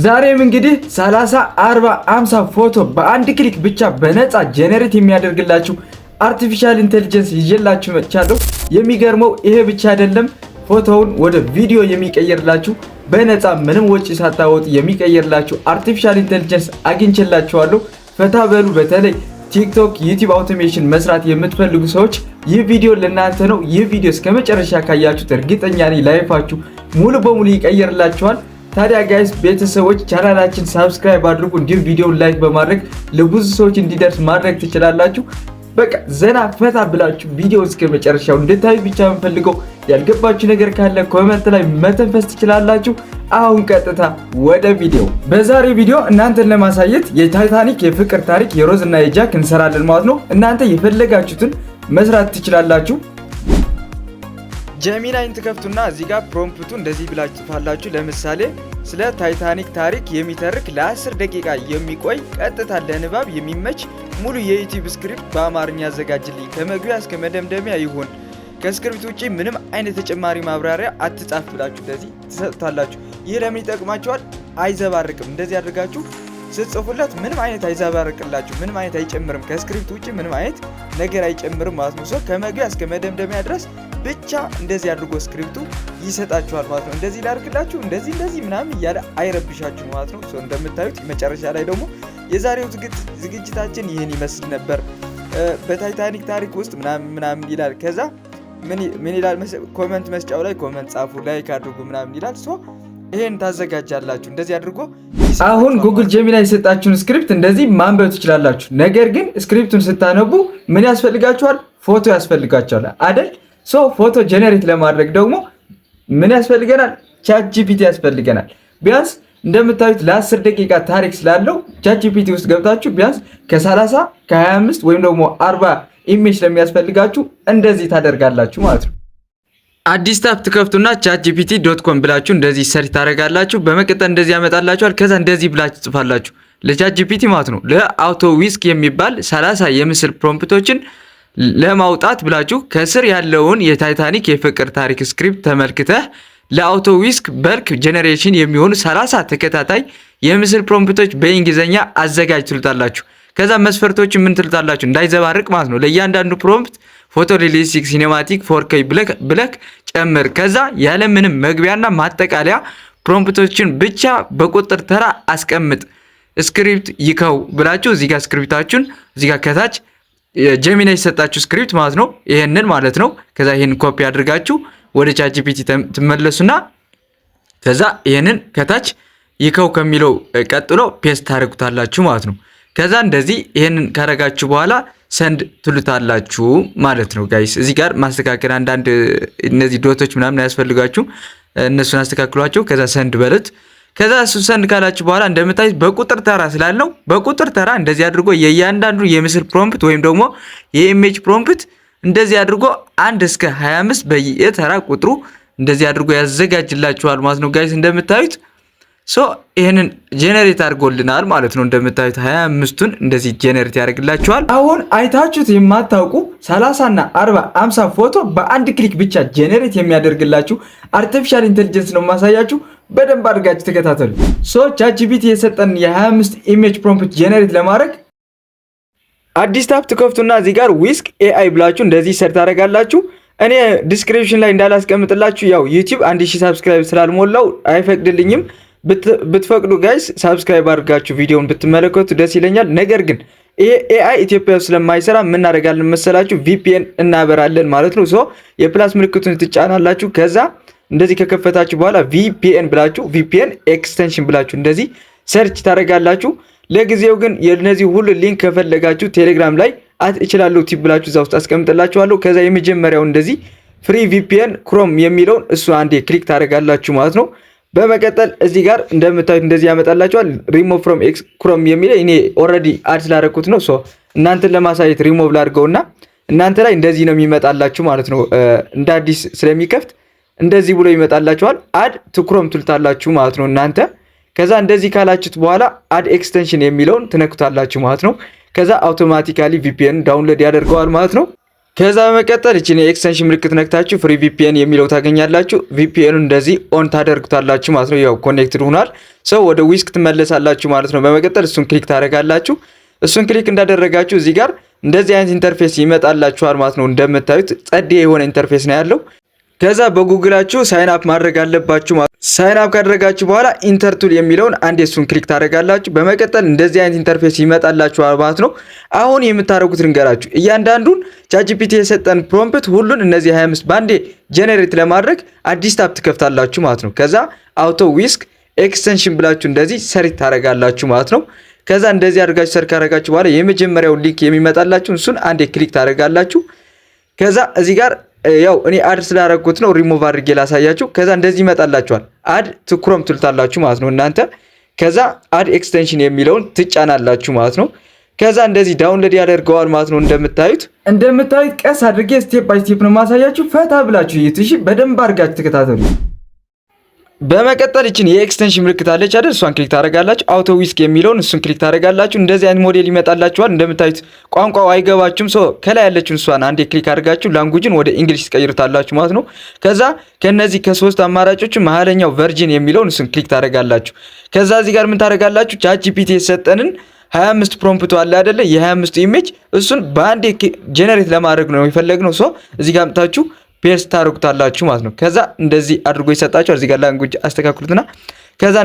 ዛሬም እንግዲህ 30 40 50 ፎቶ በአንድ ክሊክ ብቻ በነፃ ጄኔሬት የሚያደርግላችሁ አርቲፊሻል ኢንተለጀንስ ይዤላችሁ መጥቻለሁ። የሚገርመው ይሄ ብቻ አይደለም፣ ፎቶውን ወደ ቪዲዮ የሚቀየርላችሁ በነፃ ምንም ወጪ ሳታወጡ የሚቀየርላችሁ አርቲፊሻል ኢንተለጀንስ አግኝቼላችኋለሁ። ፈታ በሉ። በተለይ ቲክቶክ፣ ዩቲዩብ አውቶሜሽን መስራት የምትፈልጉ ሰዎች ይህ ቪዲዮ ለእናንተ ነው። ይህ ቪዲዮ እስከመጨረሻ ካያችሁት እርግጠኛ ነኝ ላይፋችሁ ሙሉ በሙሉ ይቀየርላችኋል። ታዲያ ጋይስ ቤተሰቦች ቻናላችን ሰብስክራይብ አድርጉ፣ እንዲሁም ቪዲዮውን ላይክ በማድረግ ለብዙ ሰዎች እንዲደርስ ማድረግ ትችላላችሁ። በቃ ዘና ፈታ ብላችሁ ቪዲዮ እስከመጨረሻው እንድታዩ ብቻ የምፈልገው። ያልገባችሁ ነገር ካለ ኮሜንት ላይ መተንፈስ ትችላላችሁ። አሁን ቀጥታ ወደ ቪዲዮ። በዛሬ ቪዲዮ እናንተን ለማሳየት የታይታኒክ የፍቅር ታሪክ የሮዝ እና የጃክ እንሰራለን ማለት ነው። እናንተ የፈለጋችሁትን መስራት ትችላላችሁ። ጀሚናይን ትከፍቱና እዚህ ጋር ፕሮምፕቱ እንደዚህ ብላችሁ ጽፋላችሁ። ለምሳሌ ስለ ታይታኒክ ታሪክ የሚተርክ ለ10 ደቂቃ የሚቆይ ቀጥታ ለንባብ የሚመች ሙሉ የዩቲዩብ ስክሪፕት በአማርኛ አዘጋጅልኝ፣ ከመግቢያ እስከ መደምደሚያ ይሁን፣ ከስክሪፕት ውጪ ምንም አይነት ተጨማሪ ማብራሪያ አትጻፍ ብላችሁ እንደዚህ ትሰጡታላችሁ። ይህ ለምን ይጠቅማችኋል? አይዘባርቅም። እንደዚህ አድርጋችሁ ስትጽፉለት ምንም አይነት አይዘባርቅላችሁ፣ ምንም አይነት አይጨምርም፣ ከስክሪፕት ውጪ ምንም አይነት ነገር አይጨምርም ማለት ነው። ከመግቢያ እስከ መደምደሚያ ድረስ ብቻ እንደዚህ አድርጎ ስክሪፕቱ ይሰጣችኋል ማለት ነው። እንደዚህ ላድርግላችሁ፣ እንደዚህ ምናምን እያለ አይረብሻችሁ ማለት ነው። እንደምታዩት መጨረሻ ላይ ደግሞ የዛሬው ዝግጅታችን ይህን ይመስል ነበር። በታይታኒክ ታሪክ ውስጥ ምናምን ይላል። ከዛ ምን ይላል? ኮመንት መስጫው ላይ ኮመንት ጻፉ፣ ላይክ አድርጉ ምናምን ይላል። ይሄን ታዘጋጃላችሁ። እንደዚህ አድርጎ አሁን ጉግል ጀሚናይ የሰጣችሁን ስክሪፕት እንደዚህ ማንበብ ትችላላችሁ። ነገር ግን ስክሪፕቱን ስታነቡ ምን ያስፈልጋችኋል? ፎቶ ያስፈልጋችኋል አይደል? ፎቶ ጀነሬት ለማድረግ ደግሞ ምን ያስፈልገናል? ቻት ጂፒቲ ያስፈልገናል። ቢያንስ እንደምታዩት ለ10 ደቂቃ ታሪክ ስላለው ቻት ጂፒቲ ውስጥ ገብታችሁ ቢያንስ ከ30 ከ25 ወይም ደግሞ 40 ኢሜጅ ለሚያስፈልጋችሁ እንደዚህ ታደርጋላችሁ ማለት ነው። አዲስ ታብ ትከፍቱና chatgpt.com ብላችሁ እንደዚህ ሰርች ታደርጋላችሁ። በመቀጠል እንደዚህ ያመጣላችኋል። ከዛ እንደዚህ ብላችሁ ጽፋላችሁ ለቻት ጂፒቲ ማለት ነው። ለአውቶ ዊስክ የሚባል 30 የምስል ፕሮምፕቶችን ለማውጣት ብላችሁ ከስር ያለውን የታይታኒክ የፍቅር ታሪክ ስክሪፕት ተመልክተህ ለአውቶ ዊስክ በልክ ጄኔሬሽን የሚሆኑ 30 ተከታታይ የምስል ፕሮምፕቶች በእንግሊዝኛ አዘጋጅ ትሉታላችሁ። ከዛ መስፈርቶችን ምን ትሉታላችሁ? እንዳይዘባርቅ ማለት ነው። ለእያንዳንዱ ፕሮምፕት ፎቶ ሪሊስቲክ፣ ሲኔማቲክ፣ 4K ብለክ ጨምር። ከዛ ያለምንም መግቢያና ማጠቃለያ ፕሮምፕቶችን ብቻ በቁጥር ተራ አስቀምጥ። ስክሪፕት ይከው ብላችሁ እዚህ ጋር ስክሪፕታችሁን እዚህ ጋር ከታች ጀሚናይ የሰጣችሁ ስክሪፕት ማለት ነው። ይሄንን ማለት ነው። ከዛ ይሄን ኮፒ አድርጋችሁ ወደ ቻት ጂፒቲ ትመለሱና ከዛ ይሄንን ከታች ይከው ከሚለው ቀጥሎ ፔስት ታደርጉታላችሁ ማለት ነው። ከዛ እንደዚህ ይሄንን ካረጋችሁ በኋላ ሰንድ ትሉታላችሁ ማለት ነው። ጋይስ እዚህ ጋር ማስተካከል አንዳንድ እነዚህ ዶቶች ምናምን ያስፈልጋችሁ፣ እነሱን አስተካክሏቸው። ከዛ ሰንድ በሉት። ከዛ እሱ ሰንድ ካላችሁ በኋላ እንደምታዩት በቁጥር ተራ ስላለው በቁጥር ተራ እንደዚህ አድርጎ የእያንዳንዱ የምስል ፕሮምፕት ወይም ደግሞ የኢሜጅ ፕሮምፕት እንደዚህ አድርጎ 1 እስከ 25 በየተራ ቁጥሩ እንደዚህ አድርጎ ያዘጋጅላችኋል ማለት ነው። ጋይስ እንደምታዩት ይሄንን ጄኔሬት አድርጎልናል ማለት ነው። እንደምታዩት 25ቱን እንደዚህ ጄኔሬት ያደርግላችኋል። አሁን አይታችሁት የማታውቁ 30 እና 40 50 ፎቶ በአንድ ክሊክ ብቻ ጄኔሬት የሚያደርግላችሁ አርቲፊሻል ኢንተለጀንስ ነው ማሳያችሁ። በደንብ አድርጋችሁ ተከታተሉ። ቻት ጂፒቲ የሰጠን የ25 ኢሜጅ ፕሮምፕት ጄኔሬት ለማድረግ አዲስ ታብ ትከፍቱና እዚህ ጋር ዊስክ ኤአይ ብላችሁ እንደዚህ ሰርች ታደርጋላችሁ። እኔ ዲስክሪፕሽን ላይ እንዳላስቀምጥላችሁ ያው ዩቲዩብ 1000 ሰብስክራይብ ስላልሞላው አይፈቅድልኝም። ብትፈቅዱ ጋይስ ሰብስክራይብ አድርጋችሁ ቪዲዮውን ብትመለከቱ ደስ ይለኛል። ነገር ግን ይሄ ኤአይ ኢትዮጵያ ውስጥ ስለማይሰራ ምን እናደርጋለን መሰላችሁ? ቪፒኤን እናበራለን ማለት ነው። የፕላስ ምልክቱን ትጫናላችሁ። ከዛ እንደዚህ ከከፈታችሁ በኋላ ቪፒኤን ብላችሁ ቪፒኤን ኤክስቴንሽን ብላችሁ እንደዚህ ሰርች ታደርጋላችሁ። ለጊዜው ግን የነዚህ ሁሉ ሊንክ ከፈለጋችሁ ቴሌግራም ላይ እችላለሁ ቲፕ ብላችሁ እዛ ውስጥ አስቀምጥላችኋለሁ። ከዛ የመጀመሪያው እንደዚህ ፍሪ ቪፒኤን ክሮም የሚለውን እሱ አንዴ ክሊክ ታደርጋላችሁ ማለት ነው። በመቀጠል እዚህ ጋር እንደምታዩት እንደዚህ ያመጣላችኋል። ሪሞቭ ፍሮም ኤክስ ክሮም የሚለው እኔ ኦልሬዲ አድ ስላደረኩት ነው። እናንተን ለማሳየት ሪሞቭ ላድርገውና እናንተ ላይ እንደዚህ ነው የሚመጣላችሁ ማለት ነው። እንደ አዲስ ስለሚከፍት እንደዚህ ብሎ ይመጣላችኋል። አድ ቱ ክሮም ትልታላችሁ ማለት ነው እናንተ። ከዛ እንደዚህ ካላችሁት በኋላ አድ ኤክስቴንሽን የሚለውን ትነኩታላችሁ ማለት ነው። ከዛ አውቶማቲካሊ ቪፒኤን ዳውንሎድ ያደርገዋል ማለት ነው። ከዛ በመቀጠል እቺን የኤክስቴንሽን ምልክት ነክታችሁ ፍሪ ቪፒኤን የሚለው ታገኛላችሁ። ቪፒኤኑን እንደዚህ ኦን ታደርጉታላችሁ ማለት ነው። ያው ኮኔክትድ ሆኗል። ሰው ወደ ዊስክ ትመለሳላችሁ ማለት ነው። በመቀጠል እሱን ክሊክ ታደርጋላችሁ። እሱን ክሊክ እንዳደረጋችሁ እዚህ ጋር እንደዚህ አይነት ኢንተርፌስ ይመጣላችኋል ማለት ነው። እንደምታዩት ጸዴ የሆነ ኢንተርፌስ ነው ያለው። ከዛ በጉግላችሁ ሳይን አፕ ማድረግ አለባችሁ ማለት ነው። ሳይን አፕ ካደረጋችሁ በኋላ ኢንተር ቱል የሚለውን አንዴ እሱን ክሊክ ታደርጋላችሁ። በመቀጠል እንደዚህ አይነት ኢንተርፌስ ይመጣላችኋል ማለት ነው። አሁን የምታደርጉት ልንገራችሁ። እያንዳንዱን ቻትጂፒቲ የሰጠን ፕሮምፕት ሁሉን እነዚህ 25 ባንዴ ጄኔሬት ለማድረግ አዲስ ታብ ትከፍታላችሁ ማለት ነው። ከዛ አውቶ ዊስክ ኤክስቴንሽን ብላችሁ እንደዚህ ሰሪት ታደርጋላችሁ ማለት ነው። ከዛ እንደዚህ አድርጋችሁ ሰር ካደረጋችሁ በኋላ የመጀመሪያውን ሊንክ የሚመጣላችሁ እሱን አንዴ ክሊክ ታደርጋላችሁ። ከዛ እዚህ ጋር ያው እኔ አድ ስላደረኩት ነው ሪሙቭ አድርጌ ላሳያችሁ። ከዛ እንደዚህ ይመጣላችኋል። አድ ቱ ክሮም ትሉታላችሁ ማለት ነው እናንተ። ከዛ አድ ኤክስቴንሽን የሚለውን ትጫናላችሁ ማለት ነው። ከዛ እንደዚህ ዳውንሎድ ያደርገዋል ማለት ነው። እንደምታዩት ቀስ አድርጌ ስቴፕ ባይ ስቴፕ ነው ማሳያችሁ። ፈታ ብላችሁ እዩት እሺ። በደንብ አድርጋችሁ ተከታተሉ። በመቀጠል እቺን የኤክስቴንሽን ምልክት አለች አይደል? እሷን ክሊክ ታደርጋላችሁ። አውቶ ዊስክ የሚለውን እሱን ክሊክ ታደርጋላችሁ። እንደዚህ አይነት ሞዴል ይመጣላችኋል። እንደምታዩት ቋንቋው አይገባችሁም። ከላይ ያለችውን እሷን አንዴ ክሊክ አድርጋችሁ ላንጉጅን ወደ እንግሊሽ ትቀይሩታላችሁ ማለት ነው። ከዛ ከነዚህ ከሶስት አማራጮች መሀለኛው ቨርጂን የሚለውን እሱን ክሊክ ታደርጋላችሁ። ከዛ እዚህ ጋር ምን ታደርጋላችሁ? ቻትጂፒቲ የሰጠንን 25 ፕሮምፕቱ አለ አይደለ? የ25 ኢሜጅ እሱን በአንዴ ጄኔሬት ለማድረግ ነው የፈለግነው። እዚህ ጋር አምጣችሁ ፔስት ታደርጉታላችሁ ማለት ነው። ከዛ እንደዚህ አድርጎ ይሰጣችኋል። እዚህ ጋር ላንጉጅ አስተካክሉትና ከዛ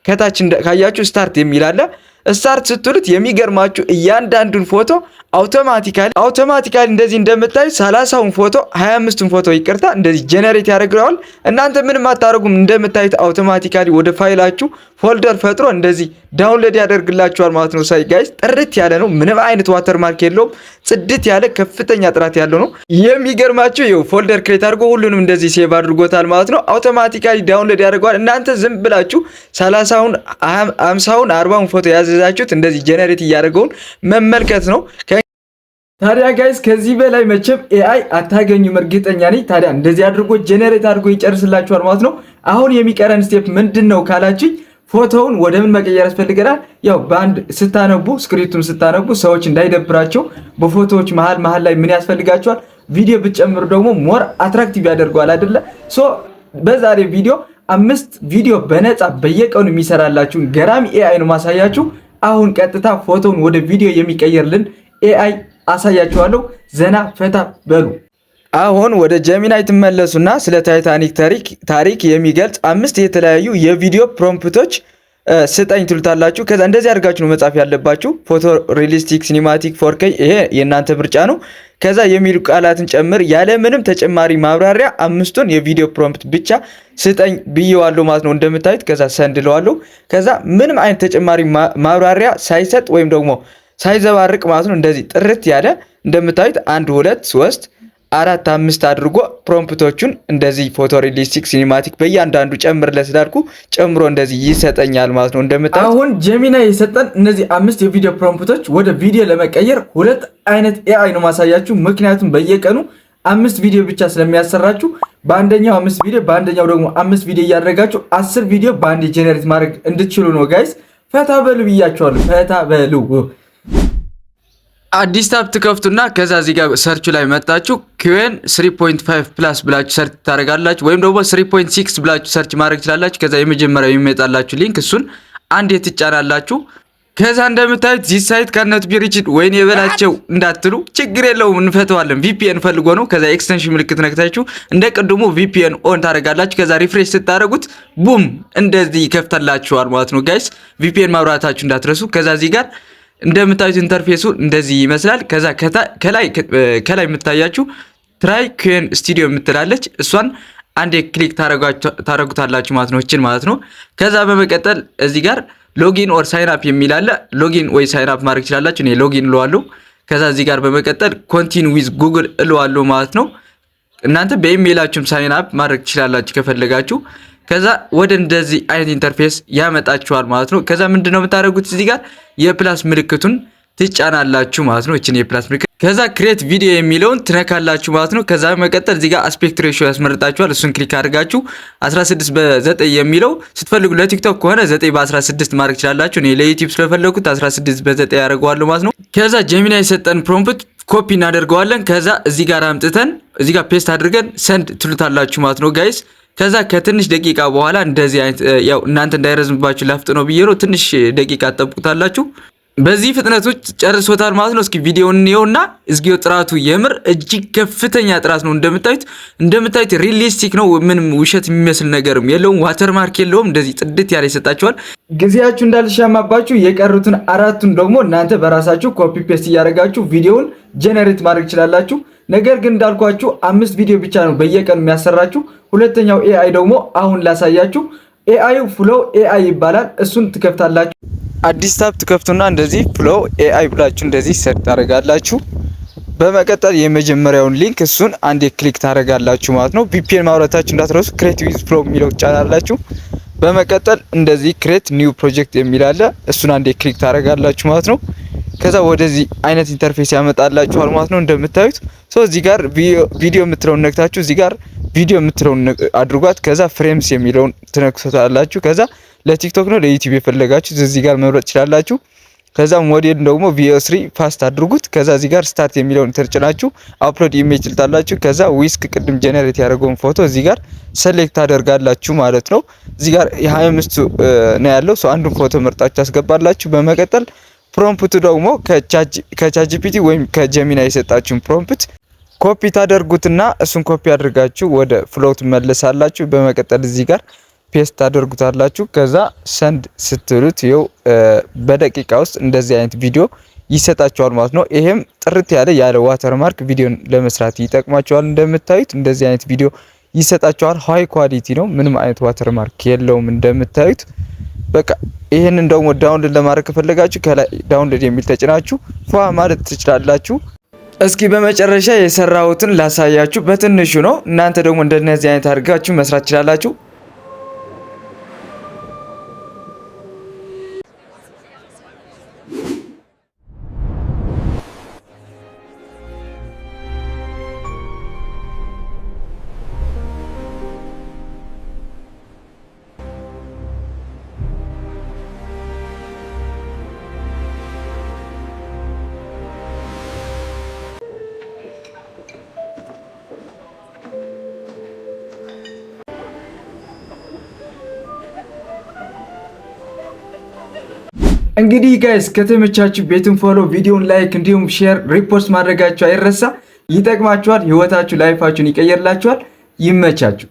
ከታች ካያችሁ ስታርት የሚል አለ። ስታርት ስትሉት የሚገርማችሁ እያንዳንዱን ፎቶ አውቶማቲካሊ እንደዚህ እንደምታዩ 30ውን ፎቶ 25ቱን ፎቶ ይቅርታ እንደዚህ ጄኔሬት ያደርገዋል። እናንተ ምንም አታደርጉም። እንደምታዩት አውቶማቲካሊ ወደ ፋይላችሁ ፎልደር ፈጥሮ እንደዚህ ዳውንሎድ ያደርግላችኋል ማለት ነው። ሳይ ጋይስ ጥርት ያለ ነው። ምንም አይነት ዋተር ማርክ የለውም። ጽድት ያለ ከፍተኛ ጥራት ያለው ነው። የሚገርማችሁ ይኸው ፎልደር ክሬት አድርጎ ሁሉንም እንደዚህ ሴቭ አድርጎታል ማለት ነው። አውቶማቲካሊ ዳውንሎድ ያደርገዋል። እናንተ ዝም ብላችሁ 30ውን 50ውን 40ውን ፎቶ ያዘዛችሁት እንደዚህ ጄኔሬት እያደረገውን መመልከት ነው። ታዲያ ጋይስ ከዚህ በላይ መቼም ኤአይ አታገኙም እርግጠኛ ነኝ። ታዲያ እንደዚህ አድርጎ ጄኔሬት አድርጎ ይጨርስላችኋል ማለት ነው። አሁን የሚቀረን ስቴፕ ምንድነው ካላችሁኝ ፎቶውን ወደ ምን መቀየር ያስፈልገናል? ያው ባንድ ስታነቡ ስክሪፕቱን ስታነቡ ሰዎች እንዳይደብራቸው በፎቶዎች መሃል ላይ ምን ያስፈልጋቸዋል? ቪዲዮ ብትጨምሩ ደግሞ ሞር አትራክቲቭ ያደርገዋል አይደለ? በዛሬ ቪዲዮ 5 ቪዲዮ በነፃ በየቀኑ የሚሰራላችሁን ገራሚ ኤአይ ነው ማሳያችሁ። አሁን ቀጥታ ፎቶውን ወደ ቪዲዮ የሚቀየርልን ኤአይ አሳያችኋለሁ። ዘና ፈታ በሉ። አሁን ወደ ጀሚናይ ትመለሱና ስለ ታይታኒክ ታሪክ የሚገልጽ 5 የተለያዩ የቪዲዮ ፕሮምፕቶች ስጠኝ ትሉታላችሁ። ከዛ እንደዚህ አድርጋችሁ ነው መጻፍ ያለባችሁ። ፎቶ ሪሊስቲክ፣ ሲኒማቲክ፣ 4K ይሄ የእናንተ ምርጫ ነው። ከዛ የሚሉ ቃላትን ጨምር ያለ ምንም ተጨማሪ ማብራሪያ 5ቱን የቪዲዮ ፕሮምፕት ብቻ ስጠኝ ብየዋለሁ ማለት ነው እንደምታዩት። ከዛ ሰንድለዋለሁ። ከዛ ምንም አይነት ተጨማሪ ማብራሪያ ሳይሰጥ ወይም ደግሞ ሳይዘባርቅ ማለት ነው እንደዚህ ጥርት ያለ እንደምታዩት 1 2 3 4 5 አድርጎ ፕሮምፕቶቹን እንደዚህ ፎቶ ሪሊስቲክ፣ ሲኒማቲክ በእያንዳንዱ ጨምርለት ስላልኩ ጨምሮ እንደዚህ ይሰጠኛል ማለት ነው እንደምታዩት። አሁን ጀሚናይ የሰጠን እነዚህ 5 የቪዲዮ ፕሮምፕቶች ወደ ቪዲዮ ለመቀየር 2 አይነት ኤአይ ነው ማሳያችሁ። ምክንያቱም በየቀኑ 5 ቪዲዮ ብቻ ስለሚያሰራችሁ በአንደኛው 5 ቪዲዮ በአንደኛው ደግሞ 5 ቪዲዮ እያደረጋችሁ 10 ቪዲዮ በአንድ ጄኔሬት ማድረግ እንድትችሉ ነው ጋይስ። ፈታ በሉ ብያችኋለሁ። ፈታ በሉ። አዲስ ታብ ትከፍቱና ከዛ እዚህ ጋር ሰርች ላይ መጣችሁ QN 3.5 ፕላስ ብላችሁ ሰርች ታደርጋላችሁ፣ ወይም ደግሞ 3.6 ብላችሁ ሰርች ማድረግ ትችላላችሁ። ከዛ የመጀመሪያው የሚመጣላችሁ ሊንክ እሱን አንዴ ትጫናላችሁ። ከዛ እንደምታዩት ዚህ ሳይት ካንት ቢ ሪችድ ወይን የበላቸው እንዳትሉ ችግር የለውም እንፈተዋለን። VPN ፈልጎ ነው። ከዛ ኤክስቴንሽን ምልክት ነክታችሁ እንደ ቅድሙ VPN ኦን ታደርጋላችሁ። ከዛ ሪፍሬሽ ስታደርጉት ቡም እንደዚህ ይከፍተላችኋል ማለት ነው ጋይስ። VPN ማብራታችሁ እንዳትረሱ። ከዛ እዚህ ጋር እንደምታዩት ኢንተርፌሱ እንደዚህ ይመስላል። ከዛ ከላይ የምታያችሁ ትራይ QN ስቱዲዮ የምትላለች እሷን አንዴ ክሊክ ታረጉታላችሁ ማለት ነው እቺን ማለት ነው። ከዛ በመቀጠል እዚህ ጋር ሎጊን ኦር ሳይን አፕ የሚል አለ። ሎጊን ወይ ሳይን አፕ ማድረግ ትችላላችሁ። እኔ ሎጊን እለዋለሁ። ከዛ እዚህ ጋር በመቀጠል ኮንቲኒ ዊዝ ጉግል እለዋለሁ ማለት ነው። እናንተ በኢሜይላችሁም ሳይን አፕ ማድረግ ትችላላችሁ ከፈለጋችሁ። ከዛ ወደ እንደዚህ አይነት ኢንተርፌስ ያመጣችኋል ማለት ነው። ከዛ ምንድነው የምታደርጉት? እዚህ ጋር የፕላስ ምልክቱን ትጫናላችሁ ማለት ነው። እቺን የፕላስ ምልክት ከዛ ክሬት ቪዲዮ የሚለውን ትነካላችሁ ማለት ነው። ከዛ መቀጠል እዚህ ጋር አስፔክት ሬሽዮ ያስመርጣችኋል። እሱን ክሊክ አድርጋችሁ 16 በ9 የሚለው ስትፈልጉ ለቲክቶክ ከሆነ 9 በ16 ማድረግ ትችላላችሁ። እኔ ለዩቲዩብ ስለፈለኩት 16 በ9 ያደርገዋለሁ ማለት ነው። ከዛ ጀሚናይ የሰጠን ፕሮምፕት ኮፒ እናደርገዋለን። ከዛ እዚህ ጋር አምጥተን እዚህ ጋር ፔስት አድርገን ሰንድ ትሉታላችሁ ማለት ነው ጋይስ። ከዛ ከትንሽ ደቂቃ በኋላ እንደዚህ አይነት ያው እናንተ እንዳይረዝምባችሁ ላፍጥነው ብዬ ነው ትንሽ ደቂቃ ተጠብቁታላችሁ። በዚህ ፍጥነቶች ጨርሶታል ማለት ነው። እስኪ ቪዲዮውን እንየውና እዝጊው ጥራቱ የምር እጅግ ከፍተኛ ጥራት ነው። እንደምታዩት ሪሊስቲክ ነው። ምንም ውሸት የሚመስል ነገርም የለውም። ዋተርማርክ የለውም። እንደዚህ ጥድት ያለ ይሰጣችኋል። ጊዜያችሁ እንዳልሻማባችሁ የቀሩትን አራቱን ደግሞ እናንተ በራሳችሁ ኮፒ ፔስት እያደረጋችሁ ቪዲዮውን ጄነሬት ማድረግ ይችላላችሁ። ነገር ግን እንዳልኳችሁ 5 ቪዲዮ ብቻ ነው በየቀኑ የሚያሰራችሁ። ሁለተኛው ኤአይ ደግሞ አሁን ላሳያችሁ። ኤአይ ፍሎው ኤአይ ይባላል። እሱን ትከፍታላችሁ። አዲስ ታብ ትከፍቱና እንደዚህ ፍሎው ኤአይ ብላችሁ እንደዚህ ሰርች ታደርጋላችሁ። በመቀጠል የመጀመሪያውን ሊንክ እሱን አንዴ ክሊክ ታደርጋላችሁ ማለት ነው። ቪፒኤን ማውረታችሁ እንዳትረሱ። ክሬት ዊዝ ፍሎው የሚለው ጫናላችሁ። በመቀጠል እንደዚህ ክሬት ኒው ፕሮጀክት የሚል አለ። እሱን አንዴ ክሊክ ታደርጋላችሁ ማለት ነው። ከዛ ወደዚህ አይነት ኢንተርፌስ ያመጣላችኋል ማለት ነው። እንደምታዩት እዚህ ጋር ቪዲዮ የምትለውን ነክታችሁ እዚህ ጋር ቪዲዮ የምትለውን አድርጓት። ከዛ ፍሬምስ የሚለውን ትነክሱታላችሁ። ከዛ ለቲክቶክ ነው ለዩቲዩብ የፈለጋችሁ እዚህ ጋር መምረጥ ትችላላችሁ። ከዛ ሞዴል ደግሞ VO3 ፋስት አድርጉት። ከዛ እዚህ ጋር ስታርት የሚለውን ተጭናችሁ አፕሎድ ኢሜጅ ትልታላችሁ። ከዛ ዊስክ ቅድም ጀነሬት ያደረገውን ፎቶ እዚህ ጋር ሰሌክት አደርጋላችሁ ማለት ነው። እዚህ ጋር የ25 ነው ያለው አንዱን ፎቶ መርጣችሁ ታስገባላችሁ። በመቀጠል ፕሮምፕቱ ደግሞ ከቻትጂፒቲ ወይም ከጀሚና የሰጣችሁን ፕሮምፕት ኮፒ ታደርጉትና እሱን ኮፒ አድርጋችሁ ወደ ፍሎው ትመለሳላችሁ። በመቀጠል እዚህ ጋር ፔስት ታደርጉታላችሁ። ከዛ ሰንድ ስትሉት ይኸው በደቂቃ ውስጥ እንደዚህ አይነት ቪዲዮ ይሰጣችኋል ማለት ነው። ይሄም ጥርት ያለ ዋተርማርክ ቪዲዮን ለመስራት ይጠቅማችኋል። እንደምታዩት እንደዚህ አይነት ቪዲዮ ይሰጣችኋል። ሃይ ኳሊቲ ነው። ምንም አይነት ዋተርማርክ የለውም እንደምታዩት። በቃ ይሄንን ደግሞ ዳውንሎድ ለማድረግ ከፈለጋችሁ ከላይ ዳውንሎድ የሚል ተጭናችሁ ፏ ማለት ትችላላችሁ። እስኪ በመጨረሻ የሰራሁትን ላሳያችሁ። በትንሹ ነው። እናንተ ደግሞ እንደነዚህ አይነት አድርጋችሁ መስራት ትችላላችሁ። እንግዲህ ጋይስ ከተመቻችሁ ቤቱን ፎሎ፣ ቪዲዮን ላይክ እንዲሁም ሼር፣ ሪፖስት ማድረጋችሁ አይረሳ። ይጠቅማችኋል። ህይወታችሁ ላይፋችሁን ይቀየርላችኋል። ይመቻችሁ።